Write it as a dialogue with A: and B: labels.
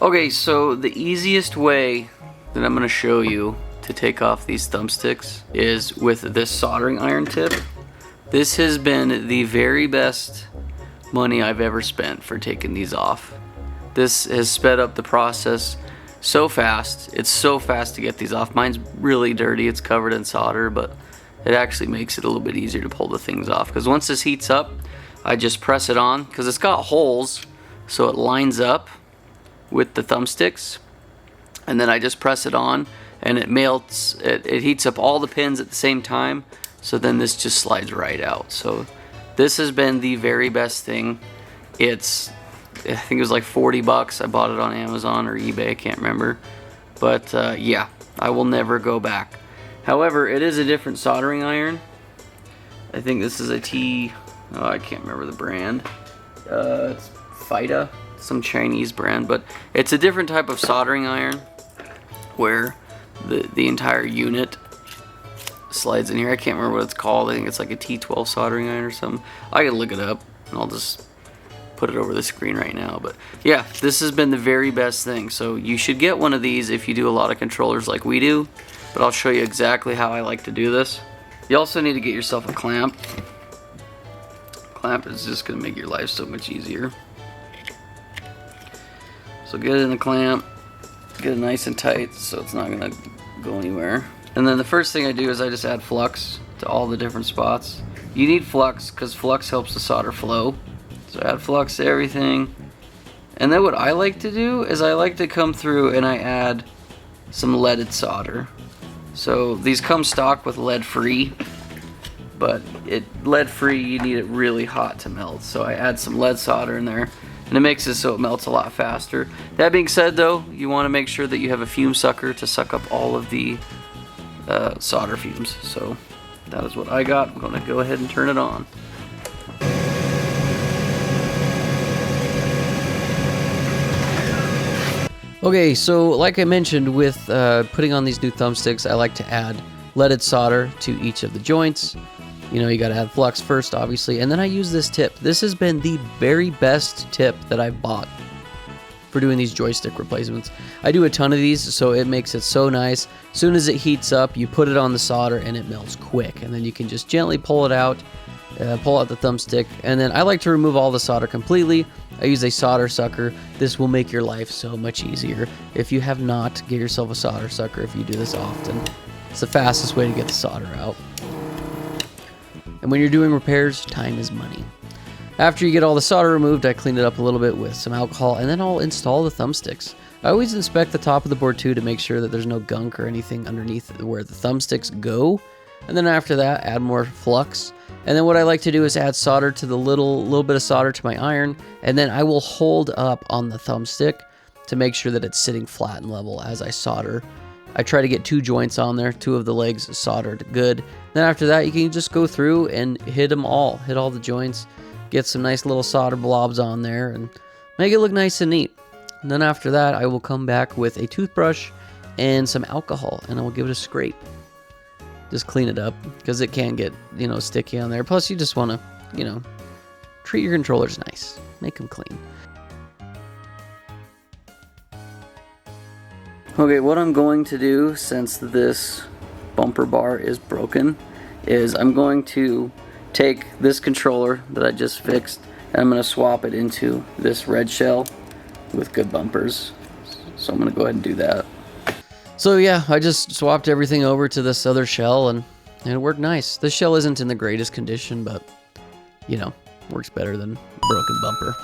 A: Okay, so the easiest way that I'm going to show you to take off these thumbsticks is with this soldering iron tip. This has been the very best money I've ever spent for taking these off. This has sped up the process so fast. It's so fast to get these off. Mine's really dirty. It's covered in solder, but it actually makes it a little bit easier to pull the things off. Because once this heats up, I just press it on, because it's got holes, so it lines up with the thumbsticks, and then I just press it on and it melts, it heats up all the pins at the same time, so then this just slides right out. So this has been the very best thing. I think it was like 40 bucks. I bought it on Amazon or eBay, I can't remember, but yeah, I will never go back. However, it is a different soldering iron. I think this is a I can't remember the brand. It's Fida, some Chinese brand, but it's a different type of soldering iron where the entire unit slides in here. I can't remember what it's called. I think it's like a T12 soldering iron or something. I can look it up and I'll just put it over the screen right now. But yeah, this has been the very best thing. So you should get one of these if you do a lot of controllers like we do, but I'll show you exactly how I like to do this. You also need to get yourself a clamp. Clamp is just going to make your life so much easier. So get it in the clamp, get it nice and tight so it's not going to go anywhere. And then the first thing I do is I just add flux to all the different spots. You need flux because flux helps the solder flow. So add flux to everything. And then what I like to do is I like to come through and I add some leaded solder. So these come stock with lead free, but lead free you need it really hot to melt. So I add some lead solder in there, and it makes it so it melts a lot faster. That being said though, you want to make sure that you have a fume sucker to suck up all of the solder fumes. So that is what I got. I'm going to go ahead and turn it on. Okay, so like I mentioned with putting on these new thumbsticks, I like to add leaded solder to each of the joints. You know, you gotta add flux first, obviously, and then I use this tip. This has been the very best tip that I've bought for doing these joystick replacements. I do a ton of these, so it makes it so nice. As soon as it heats up, you put it on the solder and it melts quick, and then you can just gently pull it out, pull out the thumbstick, and then I like to remove all the solder completely. I use a solder sucker. This will make your life so much easier. If you have not, get yourself a solder sucker if you do this often. It's the fastest way to get the solder out. And when you're doing repairs, time is money. After you get all the solder removed, I clean it up a little bit with some alcohol, and then I'll install the thumbsticks. I always inspect the top of the board too to make sure that there's no gunk or anything underneath where the thumbsticks go. And then after that, add more flux. And then what I like to do is add solder to the little bit of solder to my iron, and then I will hold up on the thumbstick to make sure that it's sitting flat and level as I solder. I try to get 2 joints on there, 2 of the legs soldered good. Then after that, you can just go through and hit all the joints, get some nice little solder blobs on there, and make it look nice and neat. And then after that, I will come back with a toothbrush and some alcohol, and I will give it a scrape. Just clean it up, because it can get, sticky on there. Plus, you just want to, treat your controllers nice. Make them clean. Okay, what I'm going to do, since this bumper bar is broken, is I'm going to take this controller that I just fixed, and I'm going to swap it into this red shell with good bumpers. So I'm going to go ahead and do that. So yeah, I just swapped everything over to this other shell, and it worked nice. This shell isn't in the greatest condition, but, works better than a broken bumper.